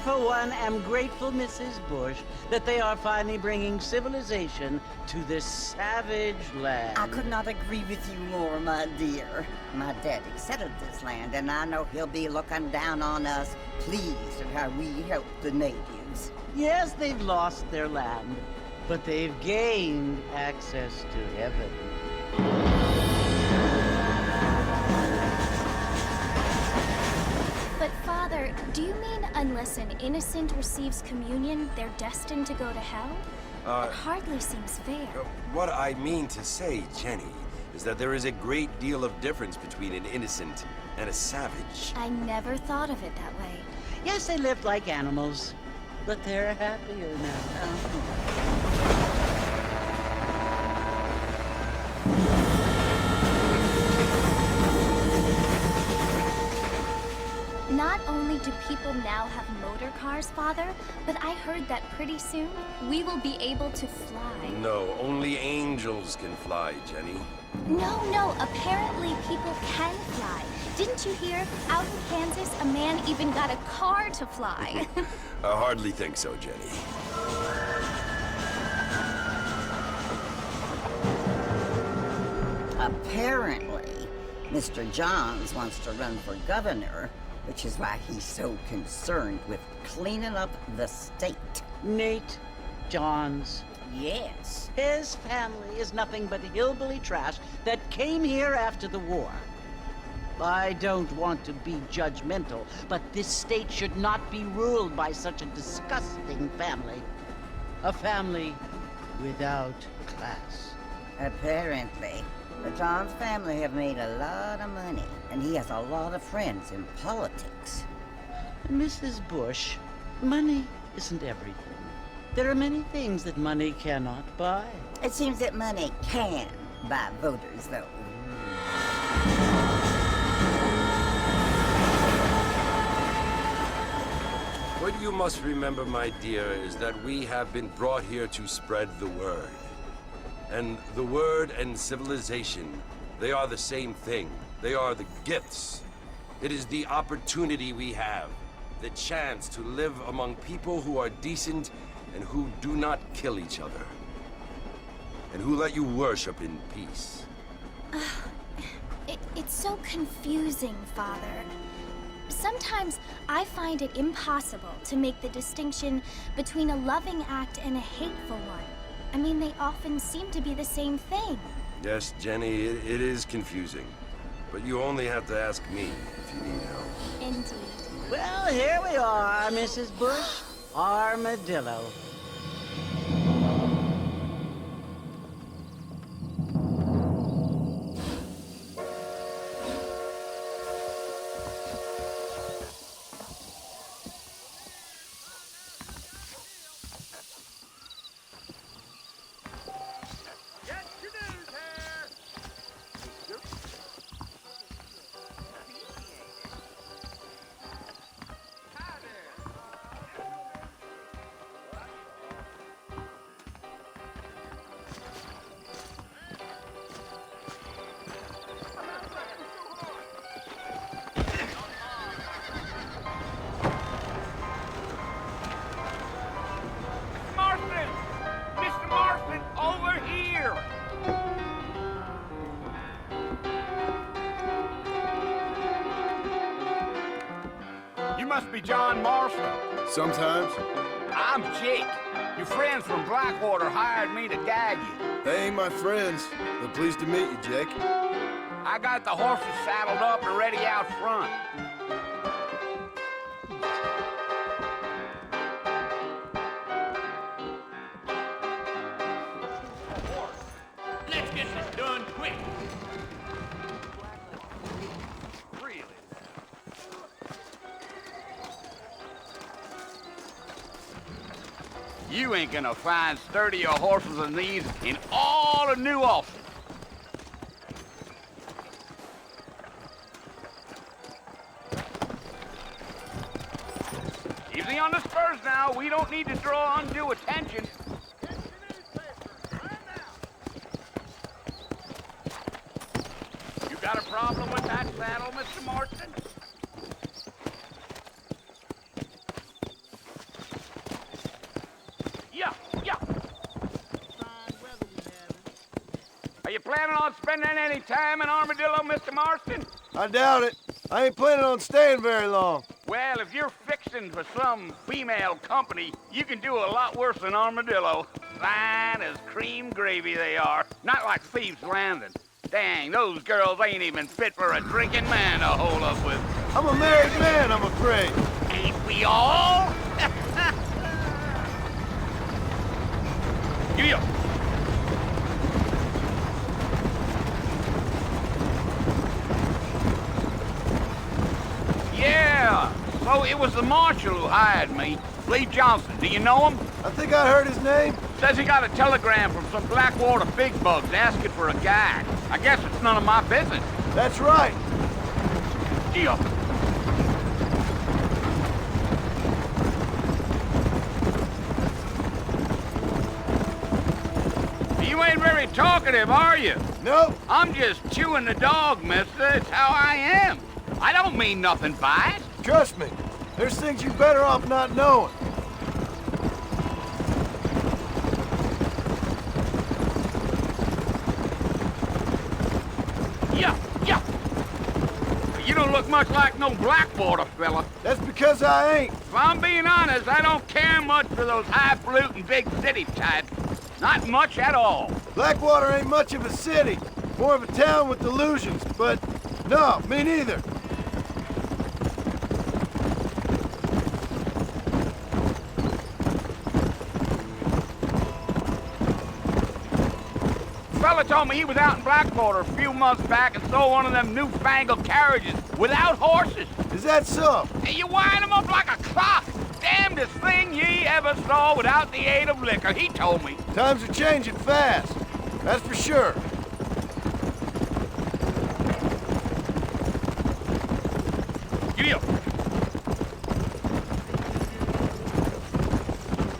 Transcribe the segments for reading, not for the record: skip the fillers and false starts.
For one, am grateful, Mrs. Bush, that they are finally bringing civilization to this savage land. I could not agree with you more, my dear. My daddy settled this land, and I know he'll be looking down on us, pleased at how we help the natives. Yes, they've lost their land, but they've gained access to heaven. But Father, do you mean unless an innocent receives communion, they're destined to go to hell? That hardly seems fair. What I mean to say, Jenny, is that there is a great deal of difference between an innocent and a savage. I never thought of it that way. Yes, they lived like animals, but they're happier now. Not only do people now have motor cars, Father, but I heard that pretty soon we will be able to fly. No, only angels can fly, Jenny. No, apparently people can fly. Didn't you hear? Out in Kansas, a man even got a car to fly. I hardly think so, Jenny. Apparently, Mr. Johns wants to run for governor, which is why he's so concerned with cleaning up the state. Nate Johns. Yes. His family is nothing but hillbilly trash that came here after the war. I don't want to be judgmental, but this state should not be ruled by such a disgusting family. A family without class. Apparently. The Johns family have made a lot of money, and he has a lot of friends in politics. Mrs. Bush, money isn't everything. There are many things that money cannot buy. It seems that money can buy voters, though. What you must remember, my dear, is that we have been brought here to spread the word. And the word and civilization, they are the same thing. They are the gifts. It is the opportunity we have, the chance to live among people who are decent and who do not kill each other. And who let you worship in peace. It's so confusing, Father. Sometimes I find it impossible to make the distinction between a loving act and a hateful one. I mean, they often seem to be the same thing. Yes, Jenny, it is confusing. But you only have to ask me if you need help. Indeed. Well, here we are, Mrs. Bush. Armadillo. must be John Marston. Sometimes. I'm Jake. Your friends from Blackwater hired me to guide you. They ain't my friends, but pleased to meet you, Jake. I got the horses saddled up and ready out front. Let's get this done quick. Really? You ain't gonna find sturdier horses than these in all of New Austin. Easy on the spurs now. We don't need to draw undue attention. You got a problem with that saddle, Mr. Marston? Yeah. Are you planning on spending any time in Armadillo, Mr. Marston? I doubt it. I ain't planning on staying very long. Well, if you're fixing for some female company, you can do a lot worse than Armadillo. Fine as cream gravy they are. Not like Thieves' Landing. Dang, those girls ain't even fit for a drinking man to hole up with. I'm a married man, I'm afraid. Ain't we all? Giddy up. Yeah, so it was the marshal who hired me. Lee Johnson, do you know him? I think I heard his name. Says he got a telegram from some Blackwater big bugs asking for a guide. I guess it's none of my business. That's right. Gee up. You ain't very talkative, are you? Nope. I'm just chewing the dog, mister. It's how I am. I don't mean nothing by it. Trust me. There's things you better off not knowing. Yeah. You don't look much like no Blackwater fella. That's because I ain't. If I'm being honest, I don't care much for those highfalutin big city types. Not much at all. Blackwater ain't much of a city. More of a town with delusions, but no, me neither. Fella told me he was out in Blackwater a few months back and saw one of them newfangled carriages without horses. Is that so? And you wind them up like a clock. Damnedest thing ye ever saw without the aid of liquor, he told me. Times are changing fast. That's for sure. Giddy up.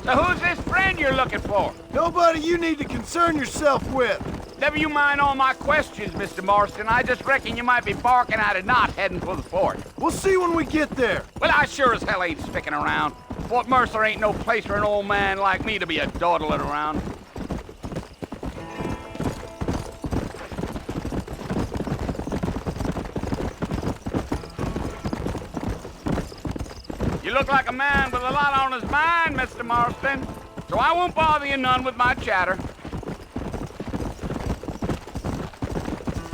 So who's this friend you're looking for? Nobody you need to concern yourself with. Never you mind all my questions, Mr. Marston. I just reckon you might be barking out a knot heading for the fort. We'll see when we get there. Well, I sure as hell ain't sticking around. Fort Mercer ain't no place for an old man like me to be a dawdling around. You look like a man with a lot on his mind, Mr. Marston. So I won't bother you none with my chatter.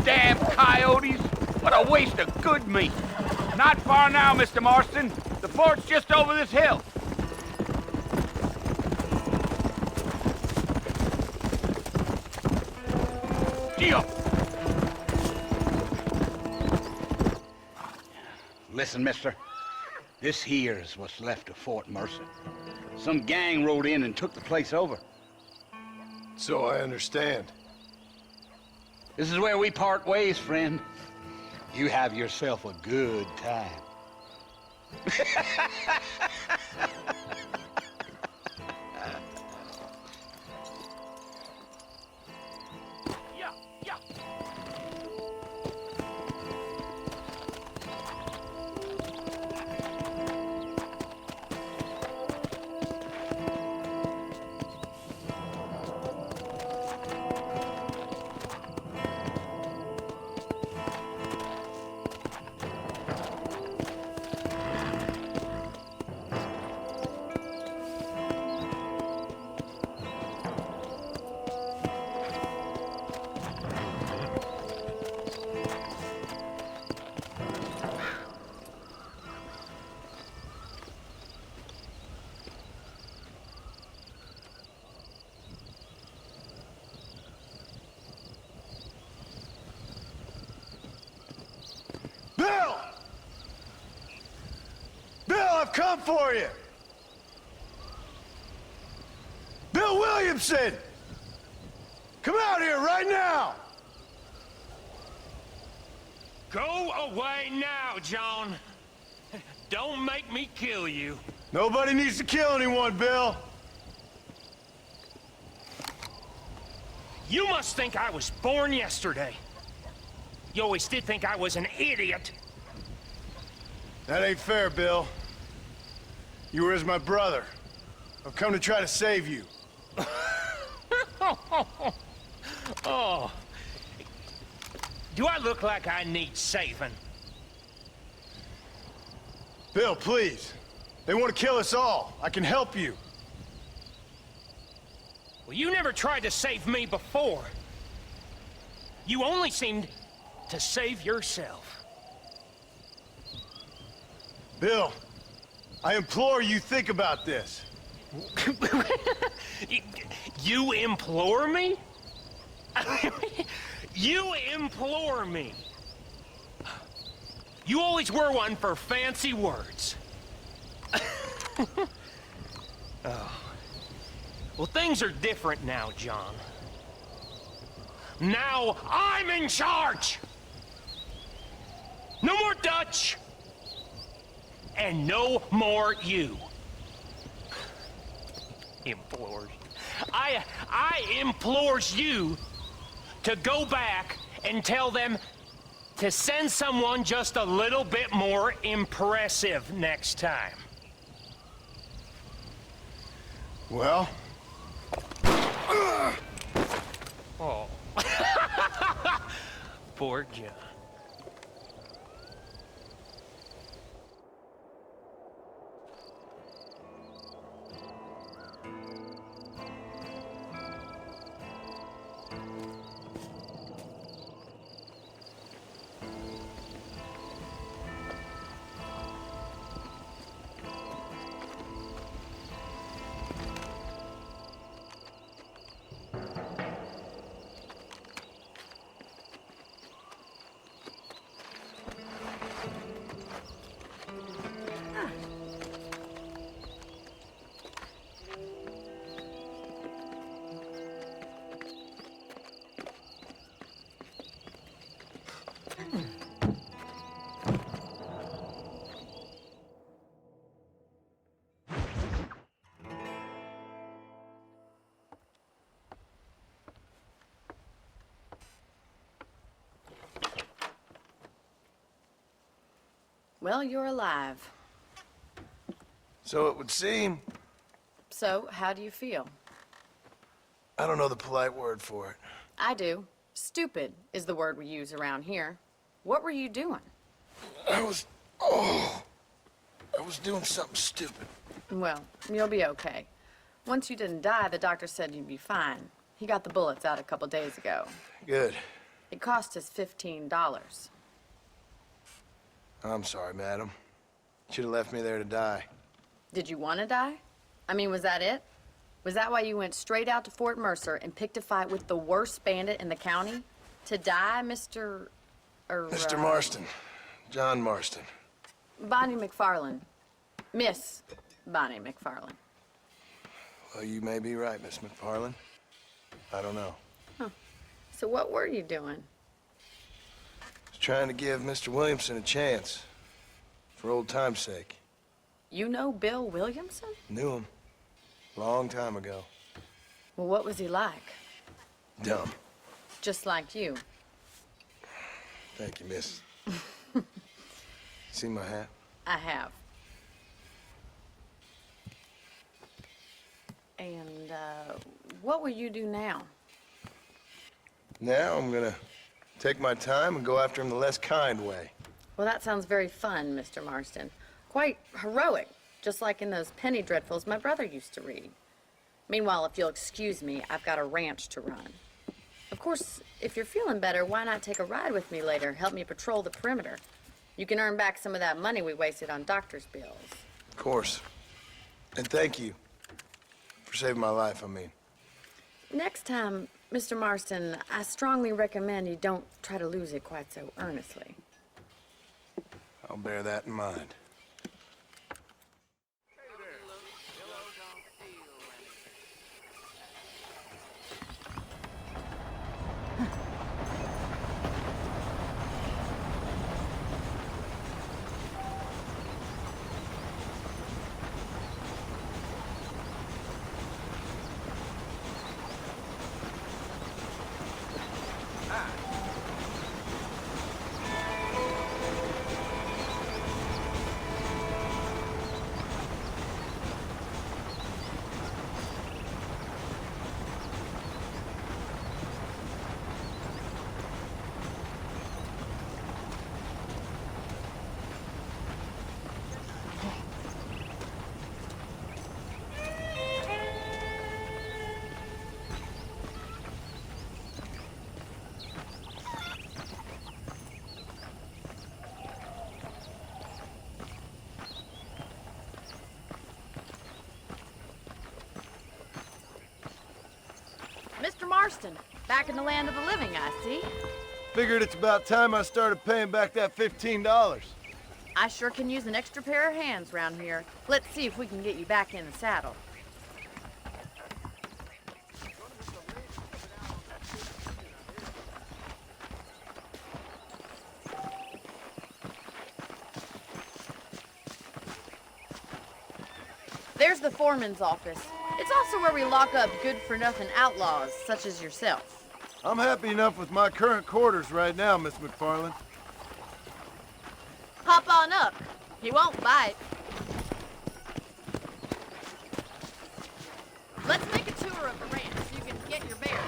Damn coyotes! What a waste of good meat! Not far now, Mr. Marston. The fort's just over this hill. Geo! Listen, mister. This here is what's left of Fort Mercer. Some gang rode in and took the place over. So I understand. This is where we part ways, friend. You have yourself a good time. Yeah. come for you! Bill Williamson! Come out here right now! Go away now, John. Don't make me kill you. Nobody needs to kill anyone, Bill. You must think I was born yesterday. You always did think I was an idiot. That ain't fair, Bill. You were as my brother. I've come to try to save you. Oh. Do I look like I need saving? Bill, please. They want to kill us all. I can help you. Well, you never tried to save me before. You only seemed to save yourself. Bill, I implore you think about this. You implore me? You implore me. You always were one for fancy words. Oh. Well, things are different now, John. Now I'm in charge! No more Dutch! And no more you. Implores. I implores you to go back and tell them to send someone just a little bit more impressive next time. Well? Oh. Poor John. Well, you're alive. So it would seem. So, how do you feel? I don't know the polite word for it. I do. Stupid is the word we use around here. What were you doing? I was doing something stupid. Well, you'll be okay. Once you didn't die, the doctor said you'd be fine. He got the bullets out a couple days ago. Good. It cost us $15. I'm sorry, madam. Should have left me there to die. Did you want to die? I mean, was that it? Was that why you went straight out to Fort Mercer and picked a fight with the worst bandit in the county? To die, Mr. Mr. Marston. John Marston. Bonnie McFarland. Miss Bonnie McFarland. Well, you may be right, Miss McFarland. I don't know. Huh. So what were you doing? I was trying to give Mr. Williamson a chance. For old time's sake. You know Bill Williamson? Knew him. Long time ago. Well, what was he like? Dumb. Just like you. Thank you, miss. See my hat? I have. And, what will you do now? Now I'm gonna take my time and go after him the less kind way. Well, that sounds very fun, Mr. Marston. Quite heroic, just like in those penny dreadfuls my brother used to read. Meanwhile, if you'll excuse me, I've got a ranch to run. Of course, if you're feeling better, why not take a ride with me later? Help me patrol the perimeter. You can earn back some of that money we wasted on doctor's bills. Of course. And thank you. For saving my life, I mean. Next time, Mr. Marston, I strongly recommend you don't try to lose it quite so earnestly. I'll bear that in mind. Mr. Marston. Back in the land of the living, I see. Figured it's about time I started paying back that $15. I sure can use an extra pair of hands around here. Let's see if we can get you back in the saddle. There's the foreman's office. It's also where we lock up good-for-nothing outlaws, such as yourself. I'm happy enough with my current quarters right now, Miss McFarland. Hop on up. He won't bite. Let's make a tour of the ranch so you can get your bearings.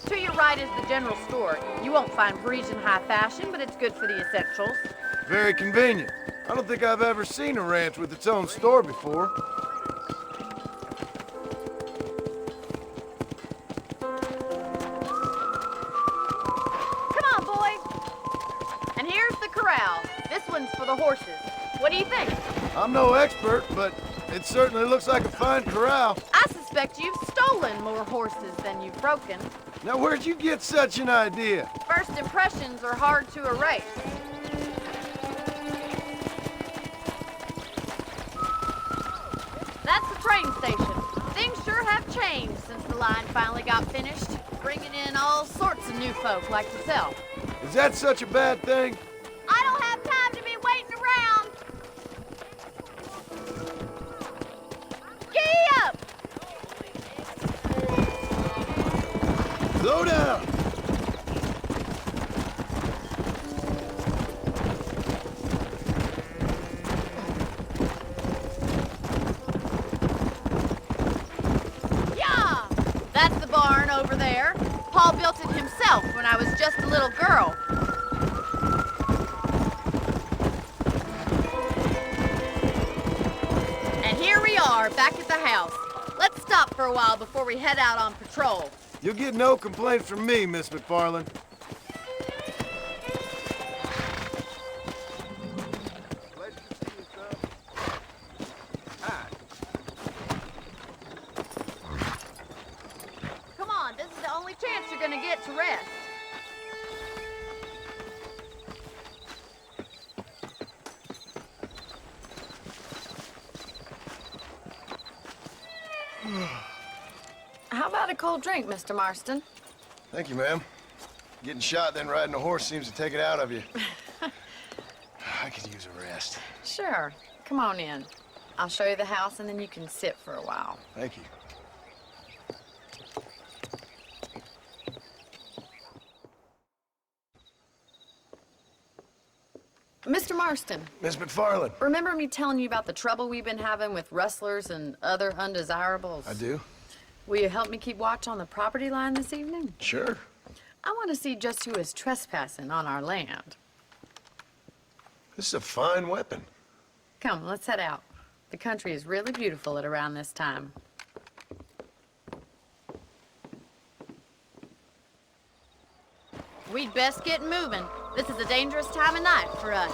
To your right is the general store. You won't find Parisian high fashion, but it's good for the essentials. Very convenient. I don't think I've ever seen a ranch with its own store before. Come on, boy. And here's the corral. This one's for the horses. What do you think? I'm no expert, but it certainly looks like a fine corral. I suspect you've stolen more horses than you've broken. Now, where'd you get such an idea? First impressions are hard to erase. That's the train station. Things sure have changed since the line finally got finished, bringing in all sorts of new folk like yourself. Is that such a bad thing? I don't have time to be waiting around. Giddy up! Slow down! Yeah! That's the barn over there. Paul built it himself when I was just a little girl. And here we are, back at the house. Let's stop for a while before we head out on patrol. You'll get no complaints from me, Miss McFarland. Come on, this is the only chance you're gonna get to rest. How about a cold drink, Mr. Marston? Thank you, ma'am. Getting shot, then riding a horse seems to take it out of you. I could use a rest. Sure. Come on in. I'll show you the house, and then you can sit for a while. Thank you. Mr. Marston, Miss McFarland. remember me telling you about the trouble we've been having with rustlers and other undesirables? I do? Will you help me keep watch on the property line this evening? Sure. I want to see just who is trespassing on our land. This is a fine weapon. Come, let's head out. The country is really beautiful at around this time. We'd best get moving. This is a dangerous time of night for us.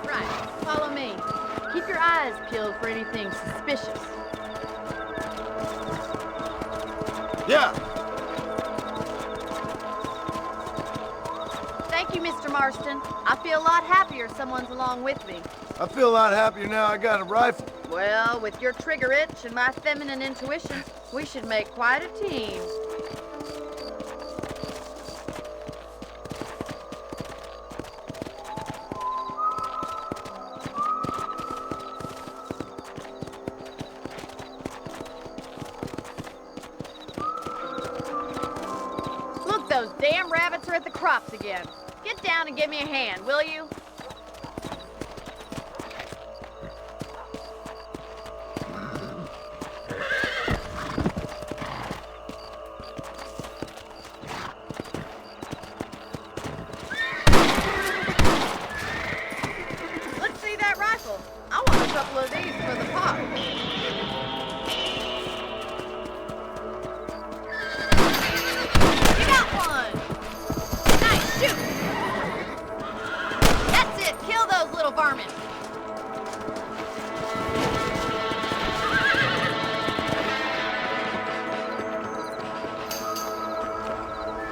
Right, follow me. Keep your eyes peeled for anything suspicious. Yeah. Thank you, Mr. Marston. I feel a lot happier someone's along with me. I feel a lot happier now I got a rifle. Well, with your trigger itch and my feminine intuition, we should make quite a team. those damn rabbits are at the crops again. Get down and give me a hand, will you? Let's see that rifle. I want a couple of these for the pot. You got one! Nice, shoot! That's it, kill those little varmints.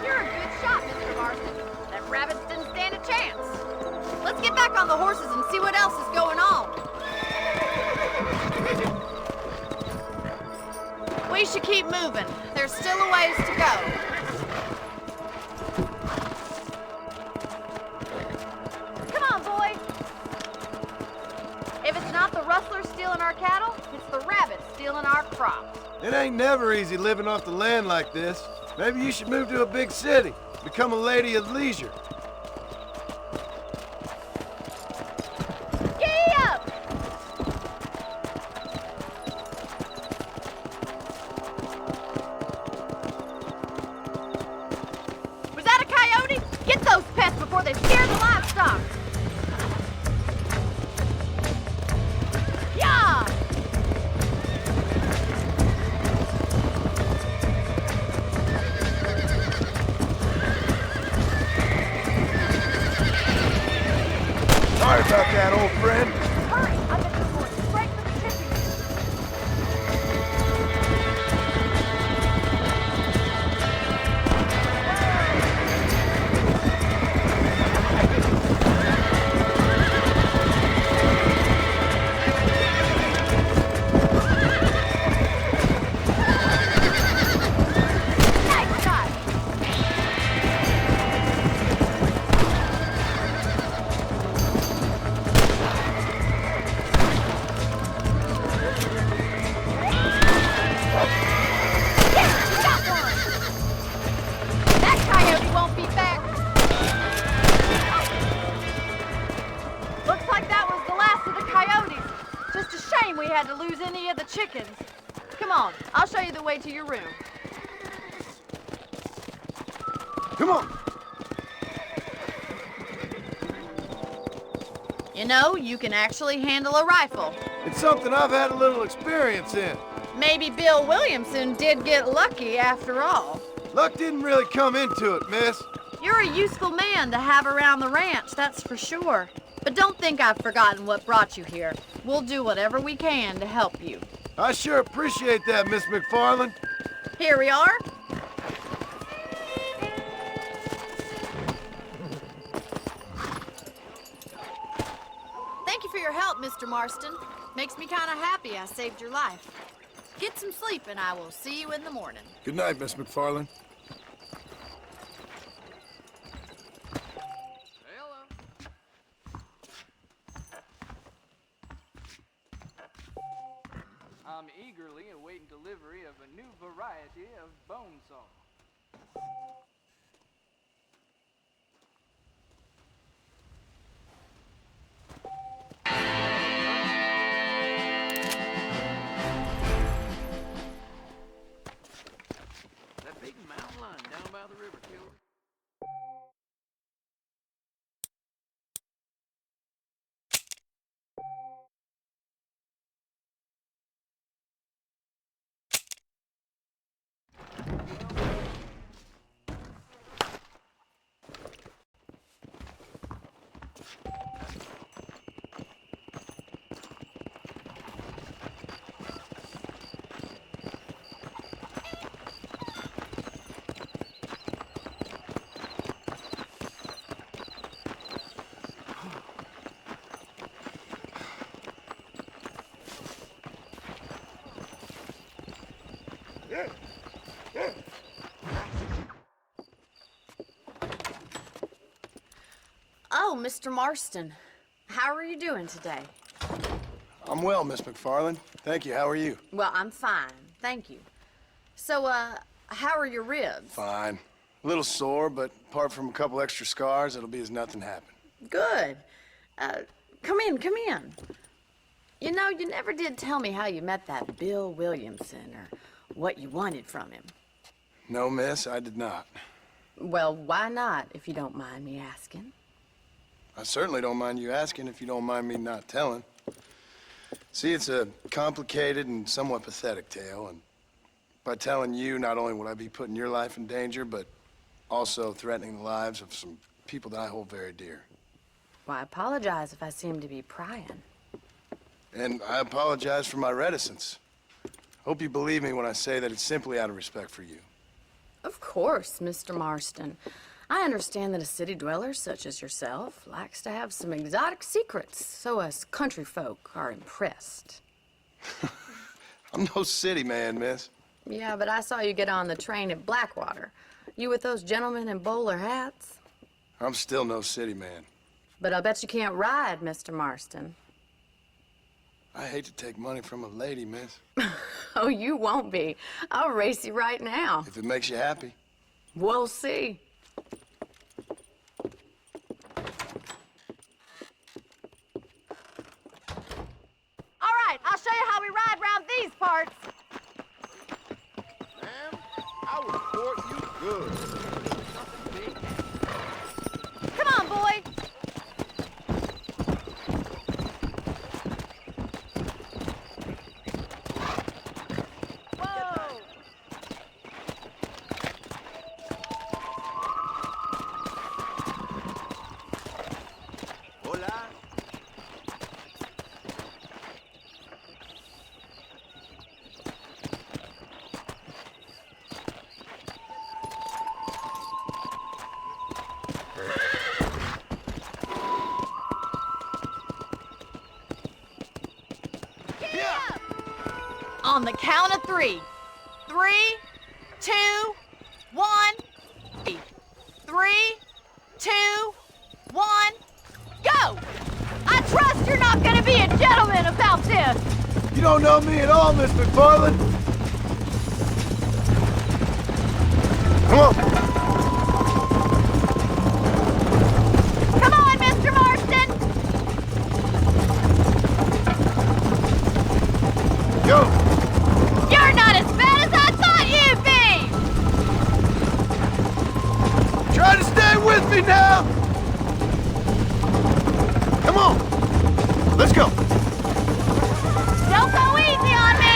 You're a good shot, Mr. Marston. That rabbits didn't stand a chance. Let's get back on the horses and see what else is going on. We should keep moving. There's still a ways to go. Come on, boy. If it's not the rustlers stealing our cattle, it's the rabbits stealing our crops. It ain't never easy living off the land like this. Maybe you should move to a big city. Become a lady of leisure. Giddy up! Was that a coyote? Get those pests before they scare the livestock! Yeah! Sorry about that, old friend. Hurry! I've been reporting straight for the chicken. Nice shot! Yes, you got one! That coyote won't be back. Looks like that was the last of the coyotes. Just a shame we had to lose any of the chickens. Come on, I'll show you the way to your room. Come on. You know, you can actually handle a rifle. It's something I've had a little experience in. Maybe Bill Williamson did get lucky after all. Luck didn't really come into it, miss. You're a useful man to have around the ranch, that's for sure. But don't think I've forgotten what brought you here. We'll do whatever we can to help you. I sure appreciate that, Miss McFarland. Here we are. Thank you for your help, Mr. Marston. Makes me kind of happy I saved your life. Get some sleep and I will see you in the morning. Good night, Miss McFarland. I'm eagerly awaiting delivery of a new variety of bone saw. That big mountain lion down by the river killer. Oh, Mr. Marston. How are you doing today? I'm well, Miss McFarland. Thank you. How are you? Well, I'm fine. Thank you. So, how are your ribs? Fine. A little sore, but apart from a couple extra scars, it'll be as nothing happened. Good. Come in, come in. You know, you never did tell me how you met that Bill Williamson or what you wanted from him. No, miss, I did not. Well, why not, if you don't mind me asking? I certainly don't mind you asking if you don't mind me not telling. See, it's a complicated and somewhat pathetic tale, and by telling you, not only would I be putting your life in danger, but also threatening the lives of some people that I hold very dear. Well, I apologize if I seem to be prying. And I apologize for my reticence. Hope you believe me when I say that it's simply out of respect for you. Of course, Mr. Marston. I understand that a city dweller such as yourself likes to have some exotic secrets, so us country folk are impressed. I'm no city man, miss. Yeah, but I saw you get on the train at Blackwater. You with those gentlemen in bowler hats? I'm still no city man. But I'll bet you can't ride, Mr. Marston. I hate to take money from a lady, miss. Oh, you won't be. I'll race you right now. If it makes you happy. We'll see. All right, I'll show you how we ride around these parts. Ma'am, I will court you good. Come on, boy. Whoa. Hola. On the count of 3. 3, 2, 1. 3, 2, 1. Go! I trust you're not gonna be a gentleman about this. You don't know me at all, Miss McFarland. Come on. Come on, Mr. Marston. Go. You're not as bad as I thought you'd be. Try to stay with me now. Come on. Let's go. Don't go easy on me.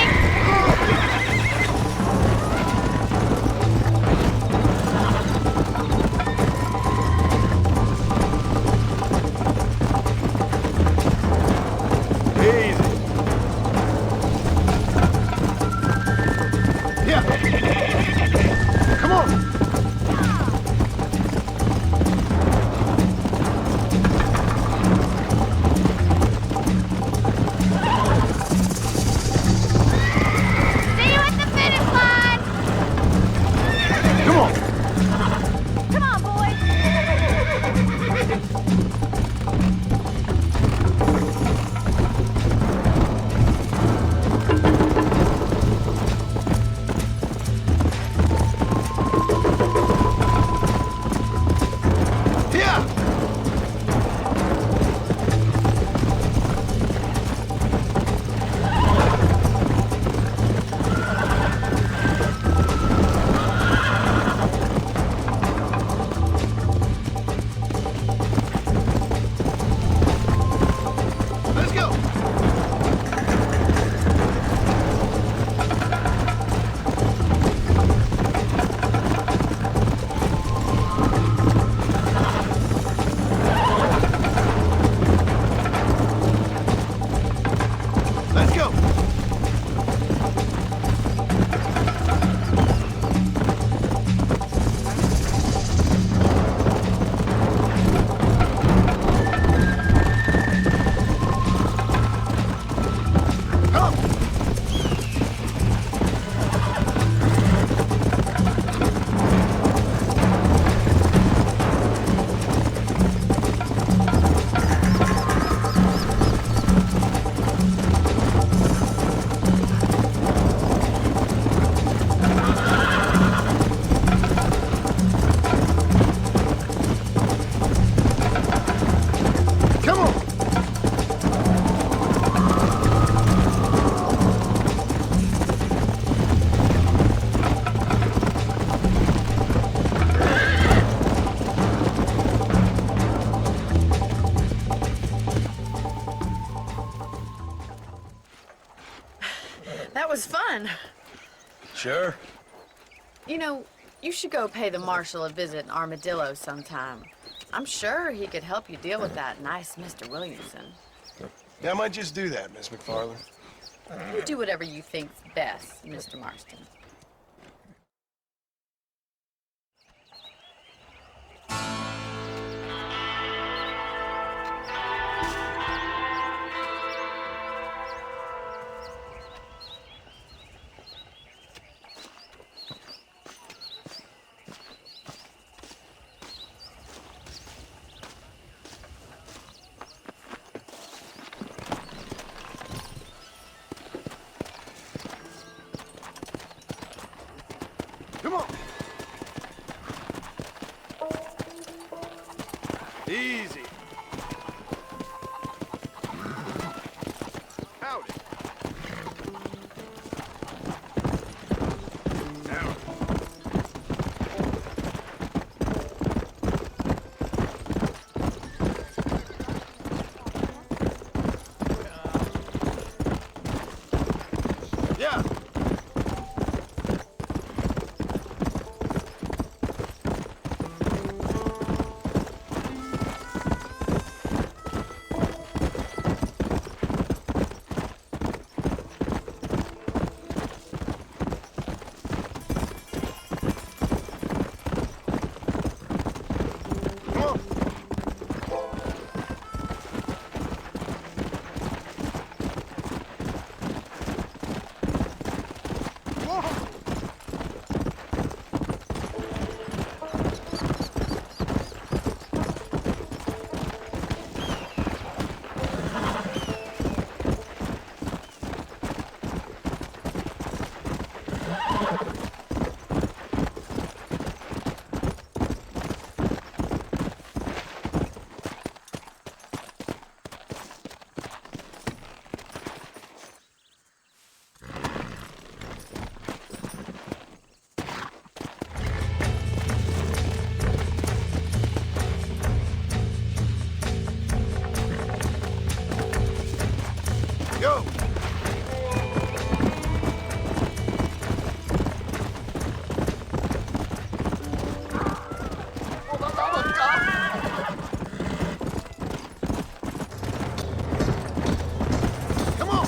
Easy. Yeah. Come on. See you at the finish line. Come on. Come on, Yeah. Let's go. Let's go. Come. That was fun. Sure. You know, you should go pay the marshal a visit in Armadillo sometime. I'm sure he could help you deal with that nice Mr. Williamson. Yeah, I might just do that, Miss McFarland. You do whatever you think's best, Mr. Marston. Come on. Easy. Howdy. Howdy. Yeah. Go! Come on!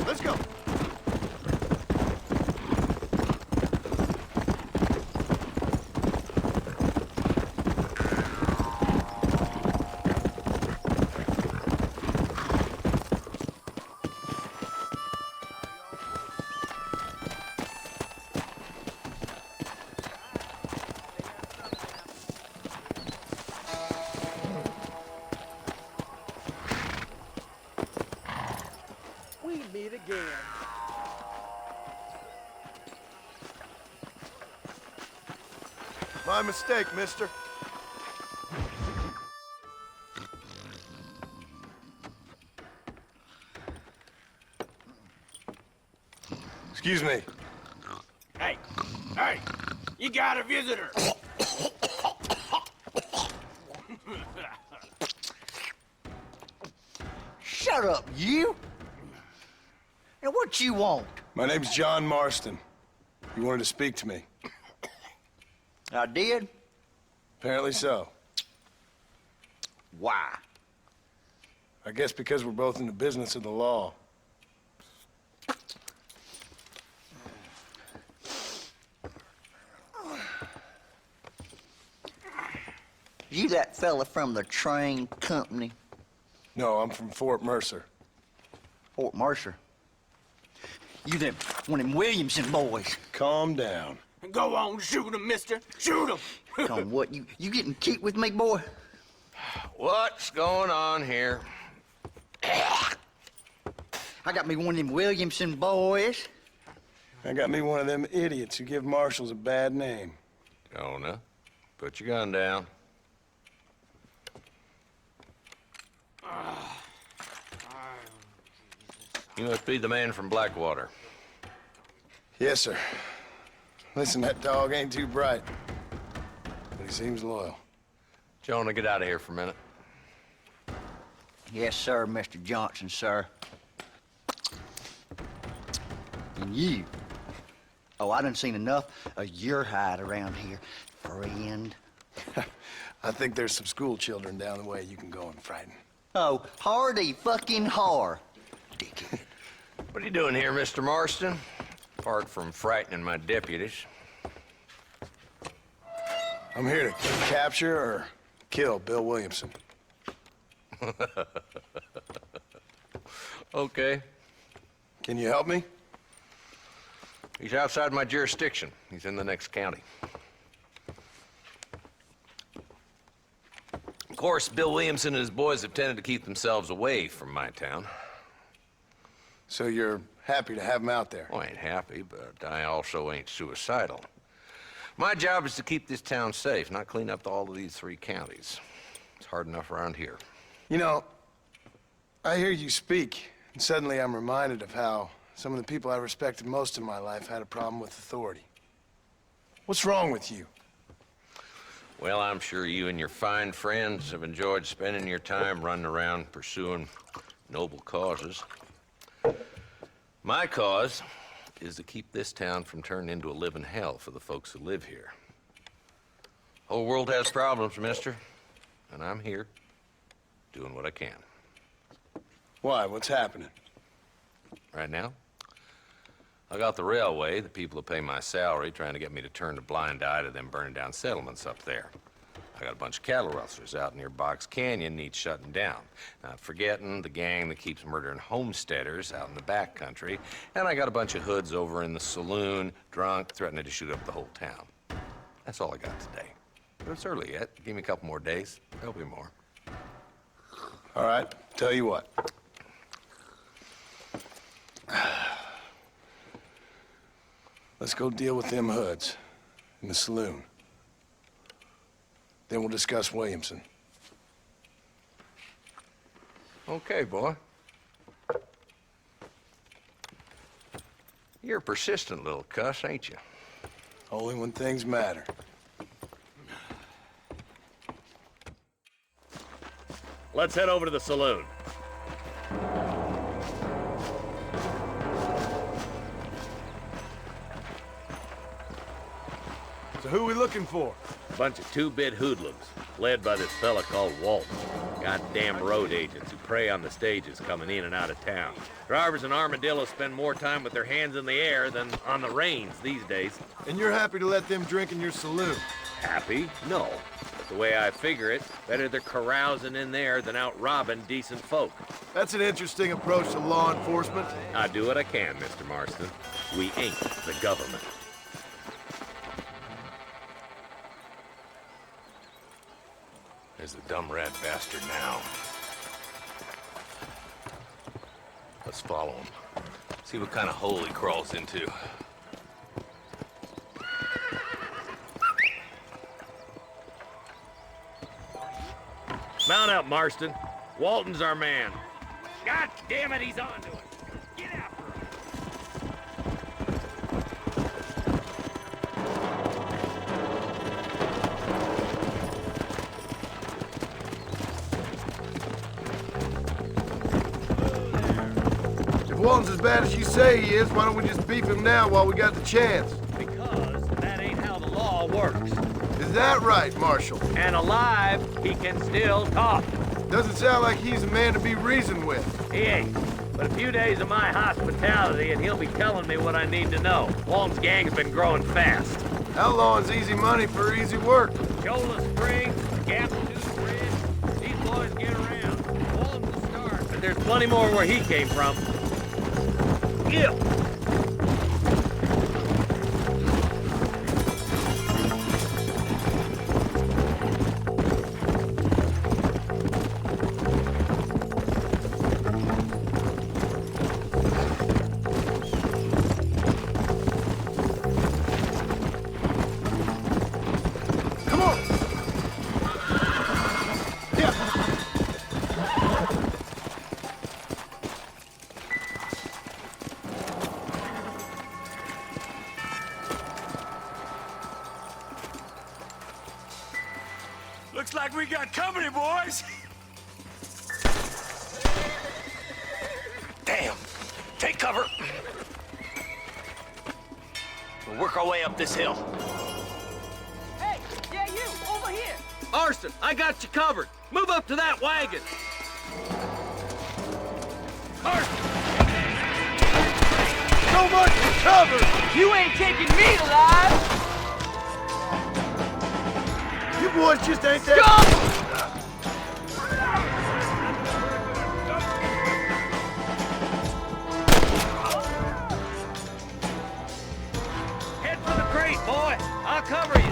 Let's go! We meet again. My mistake, mister. Excuse me. Hey, hey, you got a visitor. Shut up, you! And what you want? My name's John Marston. You wanted to speak to me. I did? Apparently so. Why? I guess because we're both in the business of the law. You that fella from the train company? No, I'm from Fort Mercer. Fort Mercer? You them, one of them Williamson boys. Calm down. Go on, shoot him, mister. Shoot him. Come on, what, you getting kicked with me, boy? What's going on here? I got me one of them Williamson boys. I got me one of them idiots who give marshals a bad name. Jonah, put your gun down. You must be the man from Blackwater. Yes, sir. Listen, that dog ain't too bright, but he seems loyal. Jonah, get out of here for a minute. Yes, sir, Mr. Johnson, sir. And you. Oh, I done seen enough of your hide around here, friend. I think there's some school children down the way you can go and frighten. Oh, hardy fucking har. Dickhead. What are you doing here, Mr. Marston? Apart from frightening my deputies. I'm here to capture or kill Bill Williamson. Okay. Can you help me? He's outside my jurisdiction. He's in the next county. Of course, Bill Williamson and his boys have tended to keep themselves away from my town. So you're happy to have him out there? Well, I ain't happy, but I also ain't suicidal. My job is to keep this town safe, not clean up all of these 3 counties. It's hard enough around here. You know, I hear you speak, and suddenly I'm reminded of how some of the people I respected most in my life had a problem with authority. What's wrong with you? Well, I'm sure you and your fine friends have enjoyed spending your time running around pursuing noble causes. My cause is to keep this town from turning into a living hell for the folks who live here. Whole world has problems, mister, and I'm here doing what I can. Why? What's happening? Right now, I got the railway, the people who pay my salary, trying to get me to turn a blind eye to them burning down settlements up there. I got a bunch of cattle rustlers out near Box Canyon needs shutting down. Not forgetting the gang that keeps murdering homesteaders out in the back country. And I got a bunch of hoods over in the saloon, drunk, threatening to shoot up the whole town. That's all I got today. But it's early yet. Give me a couple more days. There'll be more. All right, tell you what. Let's go deal with them hoods in the saloon. Then we'll discuss Williamson. Okay, boy. You're a persistent little cuss, ain't you? Only when things matter. Let's head over to the saloon. So who are we looking for? A bunch of 2-bit hoodlums, led by this fella called Walton. Goddamn road agents who prey on the stages coming in and out of town. Drivers in Armadillo spend more time with their hands in the air than on the reins these days. And you're happy to let them drink in your saloon? Happy? No. But the way I figure it, better they're carousing in there than out robbing decent folk. That's an interesting approach to law enforcement. I do what I can, Mr. Marston. We ain't the government. There's the dumb rat bastard now. Let's follow him. See what kind of hole he crawls into. Mount up, Marston. Walton's our man. God damn it, he's on to us. Get after him. If Walton's as bad as you say he is, why don't we just beef him now while we got the chance? Because that ain't how the law works. Is that right, Marshal? And alive, he can still talk. Doesn't sound like he's a man to be reasoned with. He ain't. But a few days of my hospitality and he'll be telling me what I need to know. Walton's gang's been growing fast. Outlawing's easy money for easy work. Shola Springs, Gap Tooth Bridge, these boys get around. Walton's the start, but there's plenty more where he came from. Yeah. Looks like we got company, boys. Damn. Take cover. We'll work our way up this hill. Hey, yeah, you, over here. Marston, I got you covered. Move up to that wagon. Marston! So much for cover! You ain't taking me alive. You boys just ain't that... Head for the crate, boy. I'll cover you.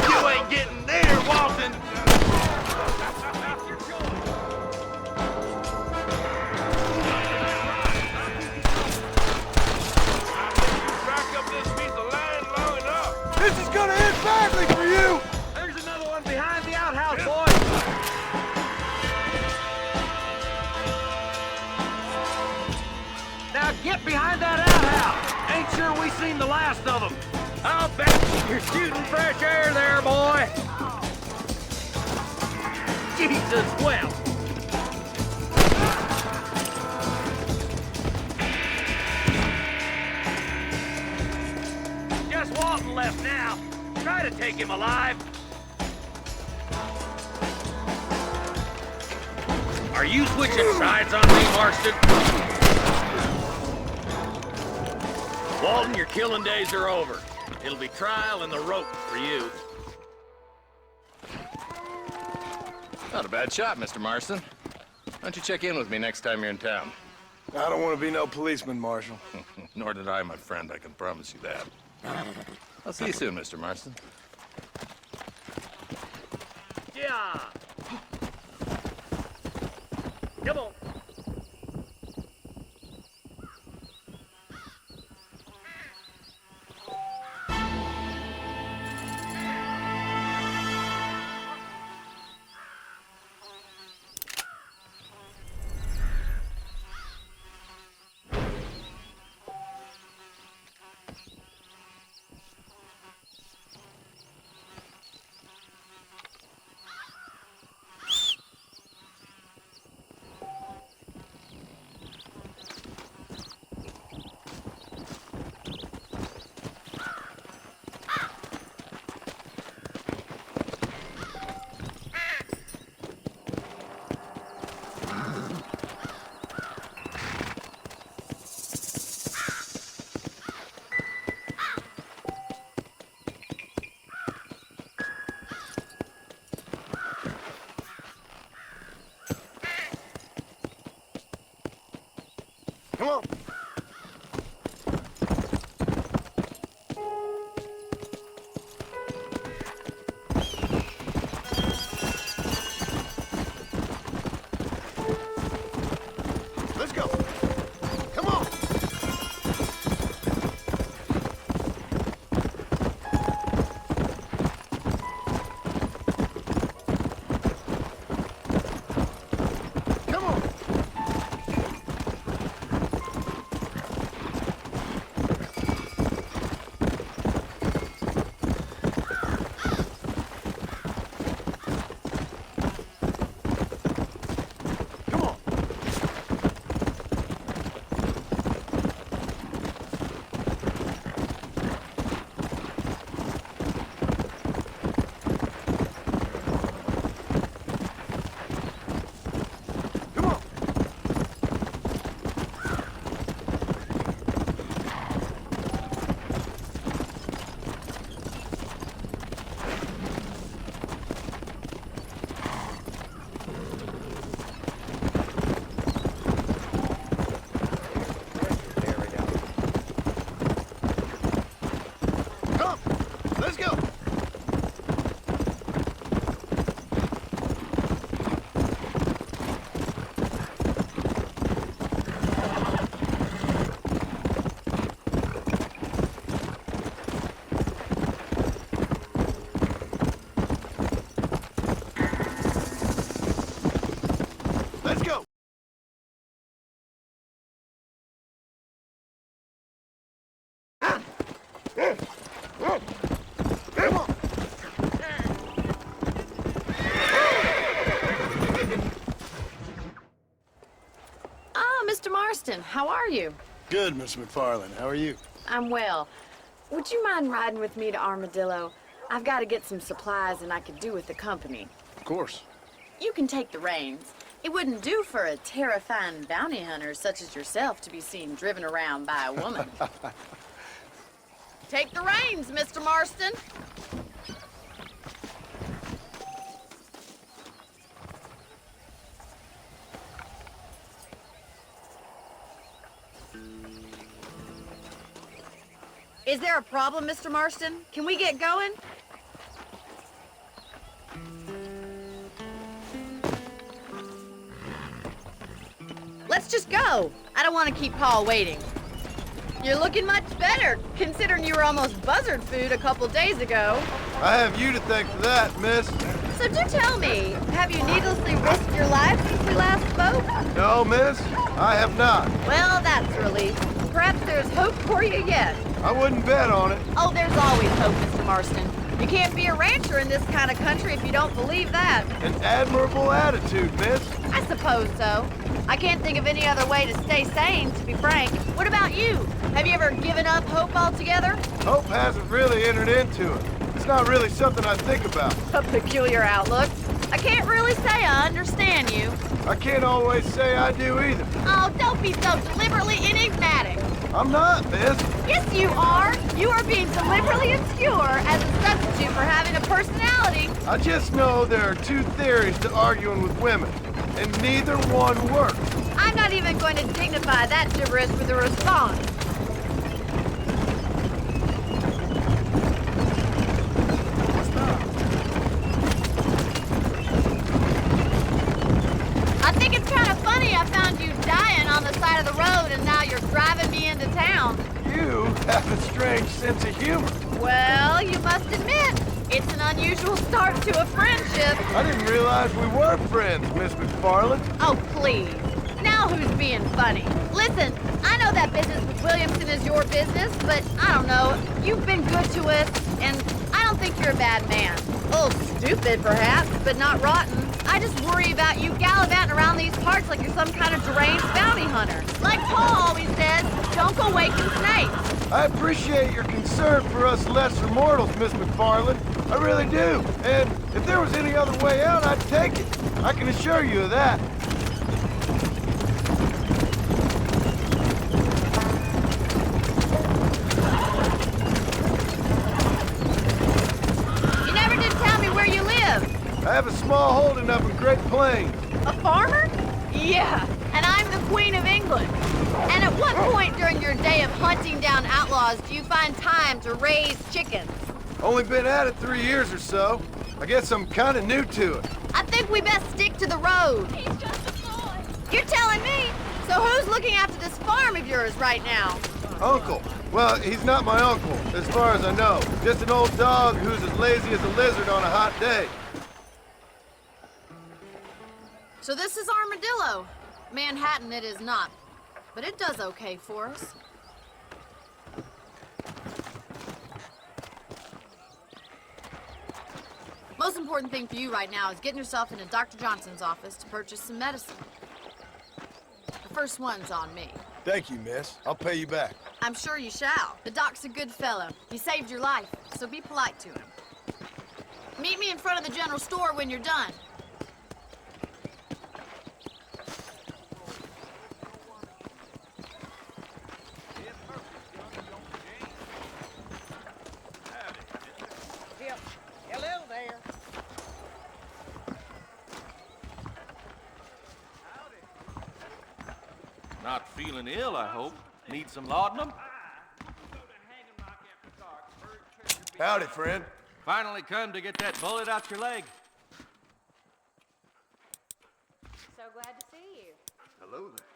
You ain't getting there, Walton! This is gonna end badly for you! There's another one behind the outhouse, boy. Now get behind that outhouse. Ain't sure we seen the last of them. I'll bet you're shooting fresh air there, boy. Jesus, well. Just Walton left now. Try to take him alive. Are you switching sides on me, Marston? Walton, your killing days are over. It'll be trial and the rope for you. Not a bad shot, Mr. Marston. Why don't you check in with me next time you're in town? I don't want to be no policeman, Marshal. Nor did I, my friend. I can promise you that. I'll see you soon, Mr. Marston. Yeah. Come on. Come on. Let's go. Come on. Come on. Ah, Mr. Marston, how are you? Good, Miss McFarland. How are you? I'm well. Would you mind riding with me to Armadillo? I've got to get some supplies and I could do with the company. Of course. You can take the reins. It wouldn't do for a terrifying bounty hunter such as yourself to be seen driven around by a woman. Take the reins, Mr. Marston. Is there a problem, Mr. Marston? Can we get going? Let's just go. I don't want to keep Paul waiting. You're looking much better, considering you were almost buzzard food a couple days ago. I have you to thank for that, miss. So do tell me, have you needlessly risked your life since we last spoke? No, miss, I have not. Well, that's a relief. Perhaps there's hope for you yet. I wouldn't bet on it. Oh, there's always hope, Mr. Marston. You can't be a rancher in this kind of country if you don't believe that. An admirable attitude, miss. I suppose so. I can't think of any other way to stay sane, to be frank. What about you? Have you ever given up hope altogether? Hope hasn't really entered into it. It's not really something I think about. A peculiar outlook. I can't really say I understand you. I can't always say I do either. Oh, don't be so deliberately enigmatic. I'm not, miss. Yes, you are. You are being deliberately obscure as a substitute for having a personality. I just know there are two theories to arguing with women, and neither one works. I'm not even going to dignify that gibberish with a response. I think it's kind of funny I found you dying on the side of the road and now you're driving me into town. You have a strange sense of humor. Well, you must admit, it's an unusual start to a friendship. I didn't realize we were friends, Miss McFarland. Oh, please. Now who's being funny? Listen, I know that business with Williamson is your business, but I don't know. You've been good to us, and I don't think you're a bad man. A little stupid, perhaps, but not rotten. I just worry about you gallivanting around these parts like you're some kind of deranged bounty hunter. Like Paul always says, don't go waking snakes. I appreciate your concern for us lesser mortals, Miss McFarland. I really do. And if there was any other way out, I'd take it. I can assure you of that. You never did tell me where you live. I have a small holding up in Great Plains. A farmer? Yeah, and I'm the Queen of England. And at what point during your day of hunting down outlaws do you find time to raise chickens? Only been at it 3 years or so. I guess I'm kind of new to it. I think we best stick to the road. He's just a boy. You're telling me? So who's looking after this farm of yours right now? Uncle. Well, he's not my uncle, as far as I know. Just an old dog who's as lazy as a lizard on a hot day. So this is Armadillo. Manhattan it is not, but it does okay for us. Most important thing for you right now is getting yourself into Dr. Johnson's office to purchase some medicine. The first one's on me. Thank you, miss. I'll pay you back. I'm sure you shall. The doc's a good fellow. He saved your life, so be polite to him. Meet me in front of the general store when you're done. Hello there. Not feeling ill, I hope. Need some laudanum? Howdy, friend. Finally come to get that bullet out your leg. So glad to see you. Hello there.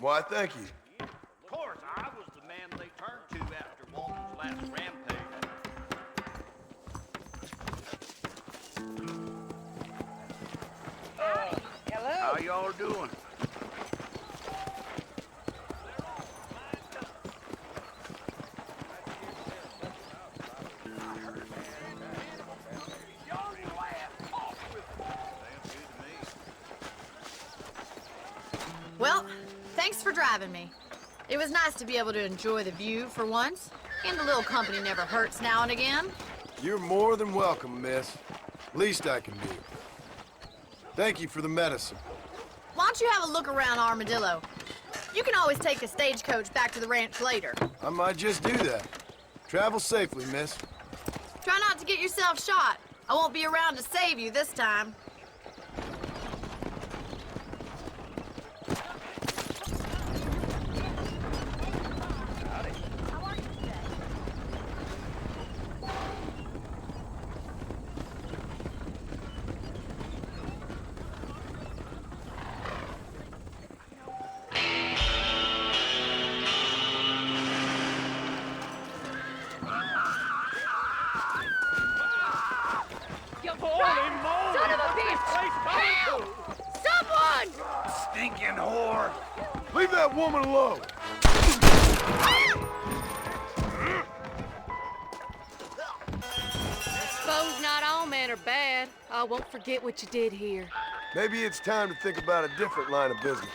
Why, thank you. Of course, I was the man they turned to after Walton's last rampage. Hello. How y'all doing? driving me. It was nice to be able to enjoy the view for once, and a little company never hurts now and again. You're more than welcome, miss. Least I can do. Thank you for the medicine. Why don't you have a look around Armadillo? You can always take the stagecoach back to the ranch later. I might just do that. Travel safely, miss. Try not to get yourself shot. I won't be around to save you this time. Son of a bitch! Help! Someone! Stinking whore! Leave that woman alone! Suppose not all men are bad. I won't forget what you did here. Maybe it's time to think about a different line of business.